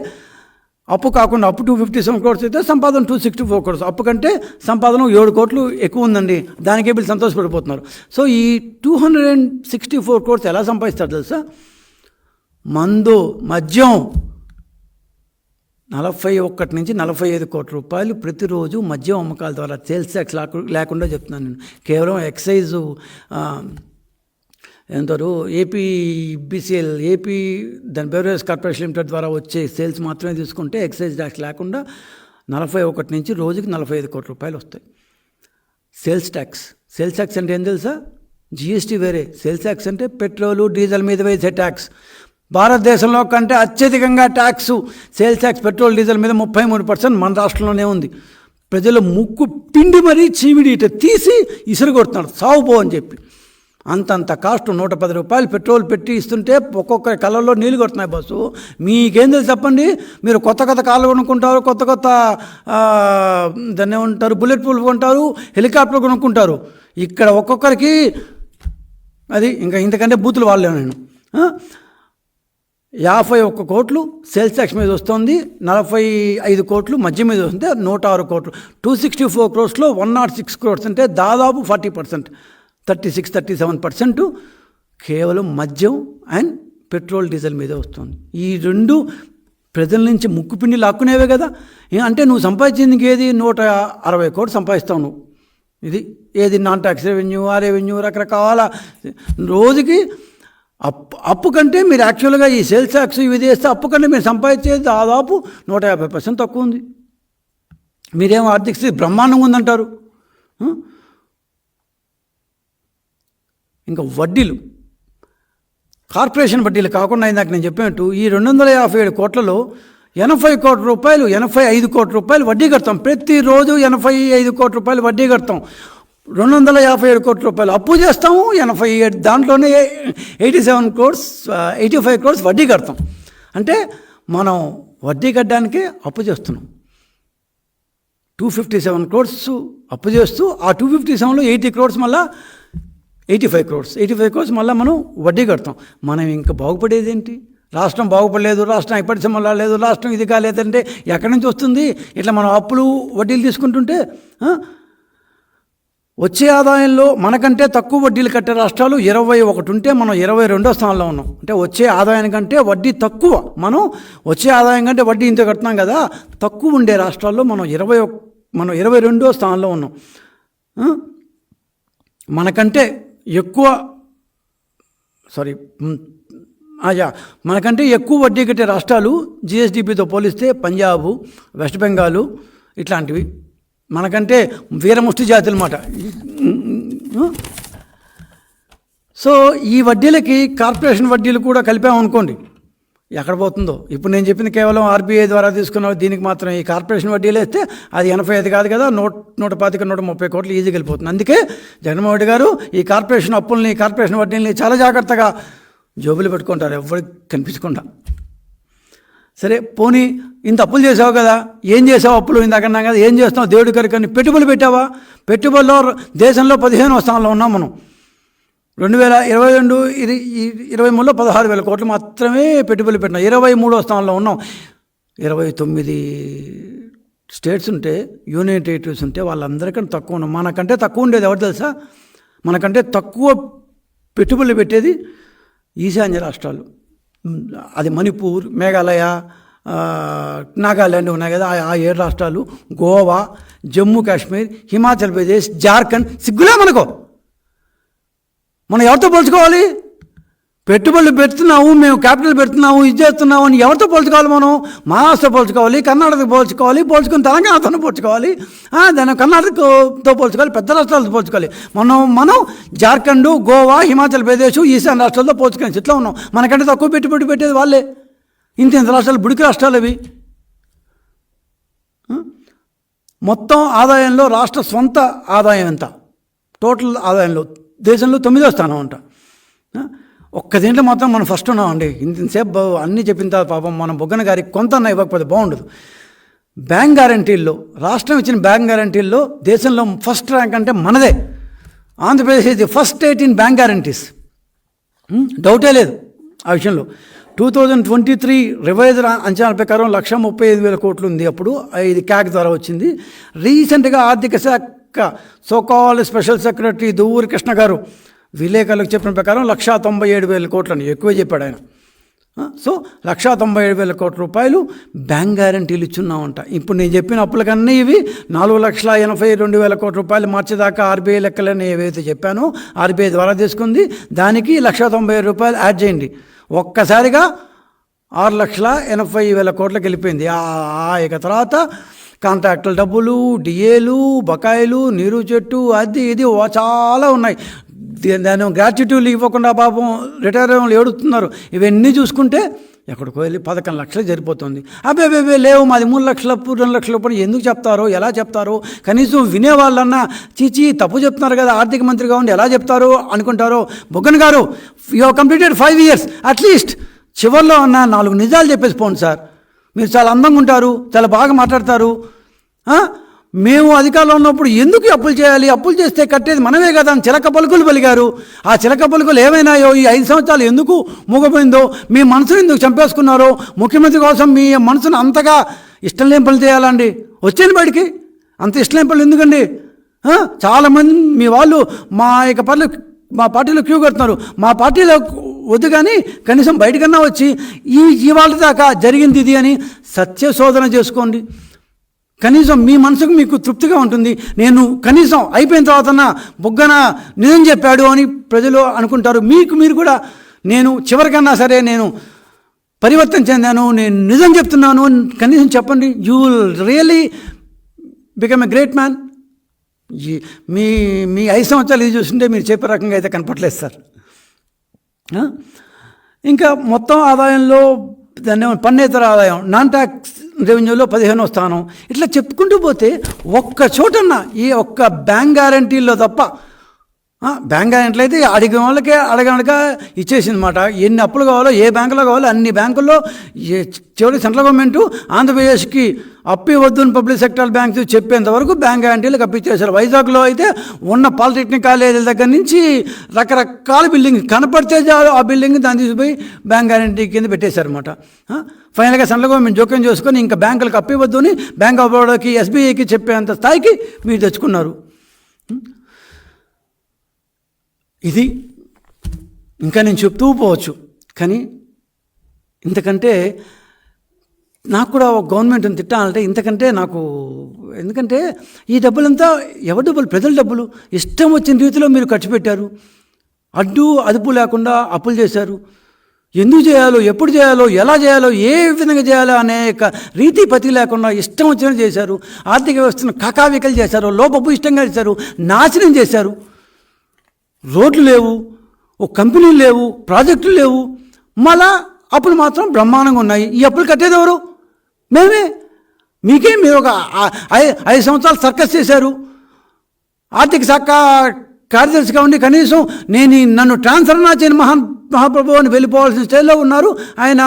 అప్పు కాకుండా అప్పు 257 కోట్స్ అయితే సంపాదన 264 కోట్స్. అప్పు కంటే సంపాదన 7 కోట్లు ఎక్కువ ఉందండి. దానికే వీళ్ళు సంతోషపడిపోతున్నారు. సో ఈ 264 కోట్స్ ఎలా సంపాదిస్తారు తెలుసా? మద్యం 41 నుంచి 45 కోట్ల రూపాయలు ప్రతిరోజు మద్యం అమ్మకాల ద్వారా సేల్స్ ట్యాక్స్ లేకుండా చెప్తున్నాను నేను. కేవలం ఎక్సైజు ఏంటారు ఏపీబీసీఎల్ దాని బెవరేజ్ కార్పొరేషన్ లిమిటెడ్ ద్వారా వచ్చే సేల్స్ మాత్రమే తీసుకుంటే ఎక్సైజ్ ట్యాక్స్ లేకుండా 41 నుంచి రోజుకి 45 కోట్ల రూపాయలు వస్తాయి. సేల్స్ ట్యాక్స్ అంటే ఏం తెలుసా? జిఎస్టీ వేరే. సేల్స్ ట్యాక్స్ అంటే పెట్రోలు డీజిల్ మీద వేసే ట్యాక్స్. భారతదేశంలో కంటే అత్యధికంగా tax sales tax petrol diesel మీద 33% మన రాష్ట్రంలోనే ఉంది. ప్రజలు ముక్కు పిండి మరీ చీమిడి ఇట తీసి ఇసురు కొడుతున్నారు సాగుపో అని చెప్పి. అంతంత కాస్ట్ 110 రూపాయలు పెట్రోల్ పెట్టి ఇస్తుంటే ఒక్కొక్క కళ్ళల్లో నీళ్ళు కొడుతున్నాయి బస్సు. మీకేం తెలుసు చెప్పండి? మీరు కొత్త కార్లు కొనుక్కుంటారు, కొత్త దాన్ని ఏమంటారు, బుల్లెట్ ప్రూఫ్ కొంటారు, హెలికాప్టర్ కొనుక్కుంటారు. ఇక్కడ ఒక్కొక్కరికి అది ఇంకా ఇంతకంటే బూతులు వాళ్ళే. నేను 51 కోట్లు సేల్స్ ట్యాక్స్ మీద వస్తుంది, 45 కోట్లు మద్యం మీద వస్తుంది, 106 కోట్లు. 264 క్రోర్స్లో 106 క్రోర్స్ అంటే దాదాపు 40%, 36-37% కేవలం మద్యం అండ్ పెట్రోల్ డీజిల్ మీదే వస్తుంది. ఈ రెండు ప్రజల నుంచి ముక్కుపిండి లాక్కునేవే కదా. అంటే నువ్వు సంపాదించింది ఏది? 160 కోట్లు సంపాదిస్తావు నువ్వు. ఇది ఏది? నాన్ ట్యాక్స్ రెవెన్యూ, ఆ రెవెన్యూ, రకరకాల రోజుకి అప్పు కంటే మీరు యాక్చువల్గా ఈ సేల్స్ ట్యాక్స్ ఇవి చేస్తే అప్పు కంటే మీరు సంపాదించేది దాదాపు 150% తక్కువ ఉంది. మీరేమో ఆర్థిక స్థితి బ్రహ్మాండంగా ఉందంటారు. ఇంకా వడ్డీలు, కార్పొరేషన్ వడ్డీలు కాకుండా ఇందాక నేను చెప్పినట్టు ఈ 257 కోట్లలో 85 కోట్ల రూపాయలు వడ్డీ కడతాం. ప్రతిరోజు 85 కోట్ల రూపాయలు వడ్డీ కడతాం. 257 కోట్ల రూపాయలు అప్పు చేస్తాము. 87 దాంట్లోనే 85 క్రోర్స్ వడ్డీ కడతాం. అంటే మనం వడ్డీ కట్టడానికే అప్పు చేస్తున్నాం. 257 క్రోర్స్ అప్పు చేస్తూ ఆ 257లో 80 క్రోర్స్ మళ్ళీ 85 క్రోర్స్ మళ్ళీ మనం వడ్డీ కడతాం. మనం ఇంకా బాగుపడేది ఏంటి? రాష్ట్రం బాగుపడలేదు, రాష్ట్రం ఇప్పటి సమయంలో లేదు, రాష్ట్రం ఇది కాలేదంటే ఎక్కడి నుంచి వస్తుంది? ఇట్లా మనం అప్పులు వడ్డీలు తీసుకుంటుంటే వచ్చే ఆదాయంలో మనకంటే తక్కువ వడ్డీలు కట్టే రాష్ట్రాలు 21 ఉంటే మనం 22వ స్థానంలో ఉన్నాం. అంటే వచ్చే ఆదాయానికంటే వడ్డీ తక్కువ, మనం వచ్చే ఆదాయం కంటే వడ్డీ ఇంత కడుతున్నాం కదా, తక్కువ ఉండే రాష్ట్రాల్లో మనం 22వ స్థానంలో ఉన్నాం. మనకంటే మనకంటే ఎక్కువ వడ్డీ కట్టే రాష్ట్రాలు జిఎస్డిపితో పోలిస్తే పంజాబ్, వెస్ట్ బెంగాల్ ఇట్లాంటివి మనకంటే వీరముష్టి జాతులు అన్నమాట. సో ఈ వడ్డీలకి కార్పొరేషన్ వడ్డీలు కూడా కలిపామనుకోండి, ఎక్కడ పోతుందో. ఇప్పుడు నేను చెప్పింది కేవలం ఆర్బీఐ ద్వారా తీసుకున్న దీనికి మాత్రం. ఈ కార్పొరేషన్ వడ్డీలు వేస్తే అది 85 కాదు కదా, 125 130 కోట్లు ఈజీగా వెళ్ళిపోతుంది. అందుకే జగన్మోహన్ రెడ్డి గారు ఈ కార్పొరేషన్ అప్పుల్ని, కార్పొరేషన్ వడ్డీలని చాలా జాగ్రత్తగా జోబులు పెట్టుకుంటారు, ఎవరికి కనిపించకుండా. సరే పోనీ ఇంత అప్పులు చేసావు కదా, ఏం చేసావు అప్పులు? ఇందాకన్నా కదా ఏం చేస్తావు దేవుడి కరికని పెట్టుబడులు పెట్టావా? పెట్టుబడిలో దేశంలో 15వ స్థానంలో ఉన్నాం మనం. 2022-23లో 16,000 కోట్లు మాత్రమే పెట్టుబడులు పెట్టినాం. 23వ స్థానంలో ఉన్నాం. 29 స్టేట్స్ ఉంటే, యూనియన్ టెరిటరీస్ ఉంటే వాళ్ళందరికంటే తక్కువ ఉన్నాం. మనకంటే తక్కువ ఉండేది ఎవరు తెలుసా? మనకంటే తక్కువ పెట్టుబడులు పెట్టేది ఈశాన్య రాష్ట్రాలు. అది మణిపూర్, మేఘాలయ, నాగాల్యాండ్ ఉన్నాయి కదా, ఆ 7 రాష్ట్రాలు, గోవా, జమ్మూ కాశ్మీర్, హిమాచల్ ప్రదేశ్, జార్ఖండ్. సిగ్గులే మనకు. మనం ఎవరితో పోల్చుకోవాలి? పెట్టుబడులు పెడుతున్నాము, మేము క్యాపిటల్ పెడుతున్నాము, ఇది చేస్తున్నాము అని ఎవరితో పోల్చుకోవాలి? మనం మహారాష్ట్రతో పోల్చుకోవాలి, కర్ణాటకతో పోల్చుకోవాలి, పోల్చుకుని తెలంగాణతో పోల్చుకోవాలి, దాన్ని కర్ణాటకతో పోల్చుకోవాలి, పెద్ద రాష్ట్రాలతో పోల్చుకోవాలి. మనం జార్ఖండ్, గోవా, హిమాచల్ ప్రదేశ్, ఈశాన్య రాష్ట్రాలతో పోల్చుకొని ఇట్లా ఉన్నాం. మనకంటే తక్కువ పెట్టుబడి పెట్టేది వాళ్ళే. ఇంత రాష్ట్రాలు బుడికి రాష్ట్రాలు అవి. మొత్తం ఆదాయంలో రాష్ట్ర స్వంత ఆదాయం ఎంత? టోటల్ ఆదాయంలో దేశంలో 9వ స్థానం అంట. ఒక్క దీంట్లో మాత్రం మనం ఫస్ట్ ఉన్నామండి. ఇంతసేపు అన్నీ చెప్పిన తర్వాత పాపం మనం బొగ్గన గారికి కొంత ఇవ్వకపోతే బాగుండదు. బ్యాంక్ గ్యారంటీల్లో, రాష్ట్రం ఇచ్చిన బ్యాంక్ గ్యారంటీల్లో దేశంలో ఫస్ట్ ర్యాంక్ అంటే మనదే. ఆంధ్రప్రదేశ్ ఇది first state in bank guarantees. డౌటే లేదు ఆ విషయంలో. 2023 రివైజ్డ్ అంచనాల ప్రకారం 135,000 కోట్లు ఉంది. అప్పుడు ఇది క్యాక్ ద్వారా వచ్చింది. రీసెంట్గా ఆర్థిక శాఖ so-called special secretary Duvvuri Krishna గారు విలేకరులకు చెప్పిన ప్రకారం 197,000 కోట్లని ఎక్కువే చెప్పాడు ఆయన. సో 197,000 కోట్ల రూపాయలు బ్యాంక్ గ్యారంటీలు ఇచ్చున్నామంట. ఇప్పుడు నేను చెప్పిన అప్పులకన్నీ ఇవి 4,82,000 కోట్ల రూపాయలు మార్చేదాకా ఆర్బీఐ లెక్కలని ఏవైతే చెప్పానో ఆర్బీఐ ద్వారా తీసుకుంది, దానికి 1,90,000 రూపాయలు యాడ్ చేయండి. ఒక్కసారిగా 6,80,000 కోట్లకి వెళ్ళిపోయింది. ఇక తర్వాత కాంట్రాక్టుల డబ్బులు, డిఏలు, బకాయిలు, నీరు చెట్టు, అది ఇది చాలా ఉన్నాయి. దాని గ్రాట్యుటీలు ఇవ్వకుండా పాపం రిటైర్ వాళ్ళు ఏడుతున్నారు. ఇవన్నీ చూసుకుంటే ఎక్కడికో వెళ్ళి 11 లక్షలు సరిపోతుంది. అబ్బే లేవు మాది 3 లక్షలు 2 లక్షలు ఎందుకు చెప్తారో, ఎలా చెప్తారో కనీసం వినేవాళ్ళన్నా చీచి తప్పు చెప్తున్నారు కదా ఆర్థిక మంత్రిగా ఉండి ఎలా చెప్తారో అనుకుంటారో. బొగ్గన్ గారు, you have completed 5 years at least చివరిలో ఉన్న 4 నిజాలు చెప్పేసి పోండి సార్. మీరు చాలా అందంగా ఉంటారు, చాలా బాగా మాట్లాడతారు. మేము అధికారంలో ఉన్నప్పుడు ఎందుకు అప్పులు చేయాలి, అప్పులు చేస్తే కట్టేది మనమే కదా అని చిలక పలుకులు పలిగారు. ఆ చిలక పలుకులు ఏమైనాయో, ఈ 5 సంవత్సరాలు ఎందుకు మూగపోయిందో, మీ మనసును ఎందుకు చంపేసుకున్నారో, ముఖ్యమంత్రి కోసం మీ మనసును అంతగా ఇష్టం లేని పనులు చేయాలండి. వచ్చేది బయటికి అంత ఇష్టం లేని పనులు ఎందుకండి? చాలామంది మీ వాళ్ళు మా పార్టీలో క్యూ కడుతున్నారు. మా పార్టీలో వద్దు కానీ కనీసం బయటకన్నా వచ్చి ఇవాళ దాకా జరిగింది ఇది అని సత్యశోధన చేసుకోండి. కనీసం మీ మనసుకు మీకు తృప్తిగా ఉంటుంది. నేను కనీసం అయిపోయిన తర్వాత బొగ్గన నిజం చెప్పాడు అని ప్రజలు అనుకుంటారు. మీరు కూడా నేను చివరికన్నా సరే నేను పరివర్తన చెందాను, నేను నిజం చెప్తున్నాను కనీసం చెప్పండి. You will really become a great man. మీ 5 సంవత్సరాలు ఇది చూస్తుంటే మీరు చెప్పే రకంగా అయితే కనపట్లేదు సార్. ఇంకా మొత్తం ఆదాయంలో దాన్ని పన్నేతర ఆదాయం, నాన్ ట్యాక్స్ రెవెన్యూలో 15వ స్థానం. ఇట్లా చెప్పుకుంటూ పోతే ఒక్క చోటన్నా ఈ ఒక్క బ్యాంక్ గ్యారంటీల్లో తప్ప, బ్యాంక్ గ్యారంటీలు అయితే అడిగిన వాళ్ళకే అడగనక ఇచ్చేసింది అనమాట. ఎన్ని అప్పులు కావాలో, ఏ బ్యాంకులో కావాలో అన్ని బ్యాంకుల్లో చివరికి సెంట్రల్ గవర్నమెంట్ ఆంధ్రప్రదేశ్కి అప్పు ఇవ్వద్దు పబ్లిక్ సెక్టర్ బ్యాంక్స్ చెప్పేంత వరకు బ్యాంక్ గ్యారంటీలకు అప్పిచ్చేశారు. వైజాగ్లో అయితే ఉన్న పాలిటెక్నిక్ కాలేజీల దగ్గర నుంచి రకరకాల బిల్డింగ్ కనపడితే ఆ బిల్డింగ్ దాన్ని తీసిపోయి బ్యాంక్ గ్యారంటీ కింద పెట్టేశారనమాట. ఫైనల్గా సెంట్రల్ గవర్నమెంట్ జోక్యం చేసుకొని ఇంకా బ్యాంకులకు అప్పు ఇవ్వద్దు అని బ్యాంక్ ఆఫ్ బరోడాకి, ఎస్బీఐకి చెప్పేంత స్థాయికి మీరు తెచ్చుకున్నారు. ఇది ఇంకా నేను చెప్తూ పోవచ్చు, కానీ ఇంతకంటే నాకు కూడా ఒక గవర్నమెంట్ని తిట్టాలంటే ఇంతకంటే నాకు, ఎందుకంటే ఈ డబ్బులంతా ఎవరి డబ్బులు? ప్రజల డబ్బులు. ఇష్టం వచ్చిన రీతిలో మీరు ఖర్చు పెట్టారు, అడ్డు అదుపు లేకుండా అప్పులు చేశారు. ఎందుకు చేయాలో, ఎప్పుడు చేయాలో, ఎలా చేయాలో, ఏ విధంగా చేయాలో అనేక రీతి పతి లేకుండా ఇష్టం వచ్చినట్టు చేశారు. ఆర్థిక వ్యవస్థను కాకావికలు చేశారు, లోపపు ఇష్టంగా చేశారు, నాశనం చేశారు. రోడ్లు లేవు, ఓ కంపెనీలు లేవు, ప్రాజెక్టులు లేవు. మళ్ళా అప్పులు మాత్రం బ్రహ్మాండంగా ఉన్నాయి. ఈ అప్పులు కట్టేది ఎవరు? మేమే. మీకే మీరు ఒక 5 సంవత్సరాలు సర్కస్ చేశారు. ఆర్థిక శాఖ కార్యదర్శిగా ఉండి కనీసం నన్ను ట్రాన్స్ఫర్ నా చేయని మహాప్రభు అని వెళ్ళిపోవాల్సిన స్టేజ్లో ఉన్నారు ఆయన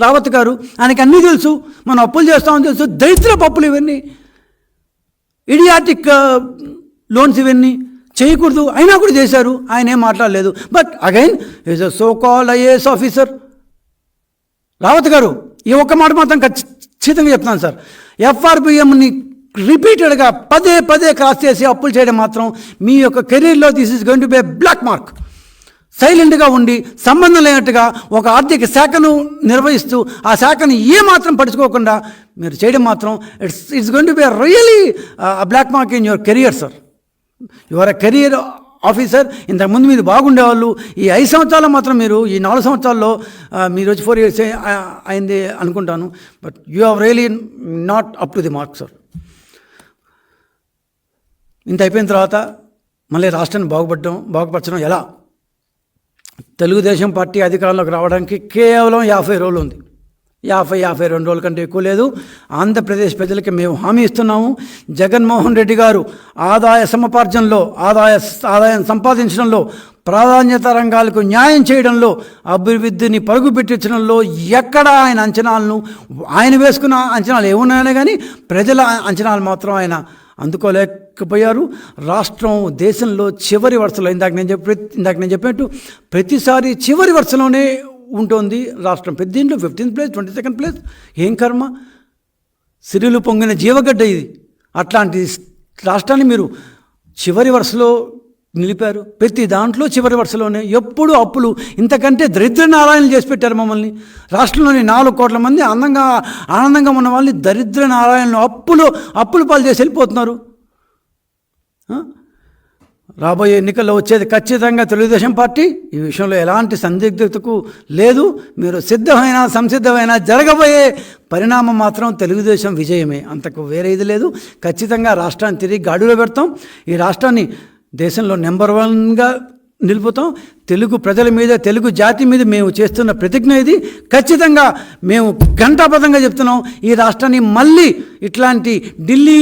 రావత్ గారు. ఆయనకి అన్నీ తెలుసు, మనం అప్పులు చేస్తామని తెలుసు. దరిద్రపు అప్పులు ఇవన్నీ, ఇడియాటిక్ లోన్స్ ఇవన్నీ చేయకూడదు, అయినా కూడా చేశారు. ఆయన ఏం మాట్లాడలేదు. But again is a so called IAS officer Rawat గారు. ఈ ఒక్క మాట మాత్రం ఖచ్చితంగా చెప్తున్నాను సార్, ఎఫ్ఆర్బిఎంని రిపీటెడ్గా పదే క్రాస్ చేసి అప్పులు చేయడం మాత్రం మీ యొక్క కెరీర్లో this is going to be black mark. సైలెంట్గా ఉండి సంబంధం లేనట్టుగా ఒక ఆర్థిక శాఖను నిర్వహిస్తూ ఆ శాఖను ఏమాత్రం పడుచుకోకుండా మీరు చేయడం మాత్రం it's going to be really black mark in your career sir. You are a career officer. ఇంతకుముందు మీరు బాగుండేవాళ్ళు. ఈ 5 సంవత్సరాలు మాత్రం మీరు, ఈ 4 సంవత్సరాల్లో మీరు వచ్చి 4 years అయింది అనుకుంటాను. But you are really not up to the mark sir. ఇంత అయిపోయిన తర్వాత మళ్ళీ రాష్ట్రాన్ని బాగుపరచడం ఎలా? తెలుగుదేశం పార్టీ అధికారంలోకి రావడానికి కేవలం 50 రోజులు ఉంది. 52 రోజుల కంటే ఎక్కువ లేదు. ఆంధ్రప్రదేశ్ ప్రజలకి మేము హామీ ఇస్తున్నాము. జగన్మోహన్ రెడ్డి గారు ఆదాయ సముపార్జనలో, ఆదాయం సంపాదించడంలో, ప్రాధాన్యత రంగాలకు న్యాయం చేయడంలో, అభివృద్ధిని పరుగు పెట్టించడంలో ఎక్కడ ఆయన వేసుకున్న అంచనాలు ఏమున్నాయనే కానీ ప్రజల అంచనాలు మాత్రం ఆయన అందుకోలేకపోయారు. రాష్ట్రం దేశంలో చివరి వరుసలో, ఇందాక నేను చెప్పినట్టు ప్రతిసారి చివరి వరుసలోనే ఉంటుంది రాష్ట్రం. దీంట్లో 15th place, 22nd place. ఏం కర్మ? సిరిలు పొంగిన జీవగడ్డ ఇది. అట్లాంటి రాష్ట్రాన్ని మీరు చివరి వరుసలో నిలిపారు. ప్రతి దాంట్లో చివరి వరుసలోనే ఎప్పుడు అప్పులు. ఇంతకంటే దరిద్ర నారాయణలు చేసి పెట్టారు మమ్మల్ని. రాష్ట్రంలోని 4 కోట్ల మంది ఆనందంగా ఉన్న వాళ్ళని దరిద్ర నారాయణలు అప్పులు పాలు చేసి వెళ్ళిపోతున్నారు. రాబోయే ఎన్నికల్లో వచ్చేది ఖచ్చితంగా తెలుగుదేశం పార్టీ. ఈ విషయంలో ఎలాంటి సందిగ్ధతకు లేదు. మీరు సిద్ధమైన సంసిద్ధమైన జరగబోయే పరిణామం మాత్రం తెలుగుదేశం విజయమే, అంతకు వేరే ఇది లేదు. ఖచ్చితంగా రాష్ట్రాన్ని తిరిగి గాడిలో పెడతాం. ఈ రాష్ట్రాన్ని దేశంలో నెంబర్ 1గా నిలుపుతాం. తెలుగు ప్రజల మీద, తెలుగు జాతి మీద మేము చేస్తున్న ప్రతిజ్ఞ ఇది. ఖచ్చితంగా మేము ఘంటాబద్ధంగా చెప్తున్నాం, ఈ రాష్ట్రాన్ని మళ్ళీ ఇట్లాంటి ఢిల్లీ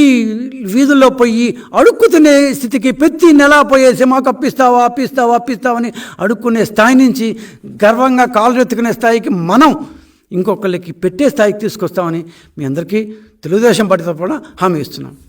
వీధుల్లో పోయి అడుక్కుతునే స్థితికి, ప్రతి నెలా పోయేసి మాకు అప్పిస్తావని అడుక్కునే స్థాయి నుంచి గర్వంగా కాళ్ళెత్తుకునే స్థాయికి మనం ఇంకొకరికి పెట్టే స్థాయికి తీసుకొస్తామని మీ అందరికీ తెలుగుదేశం పార్టీ తరఫున హామీ ఇస్తున్నాం.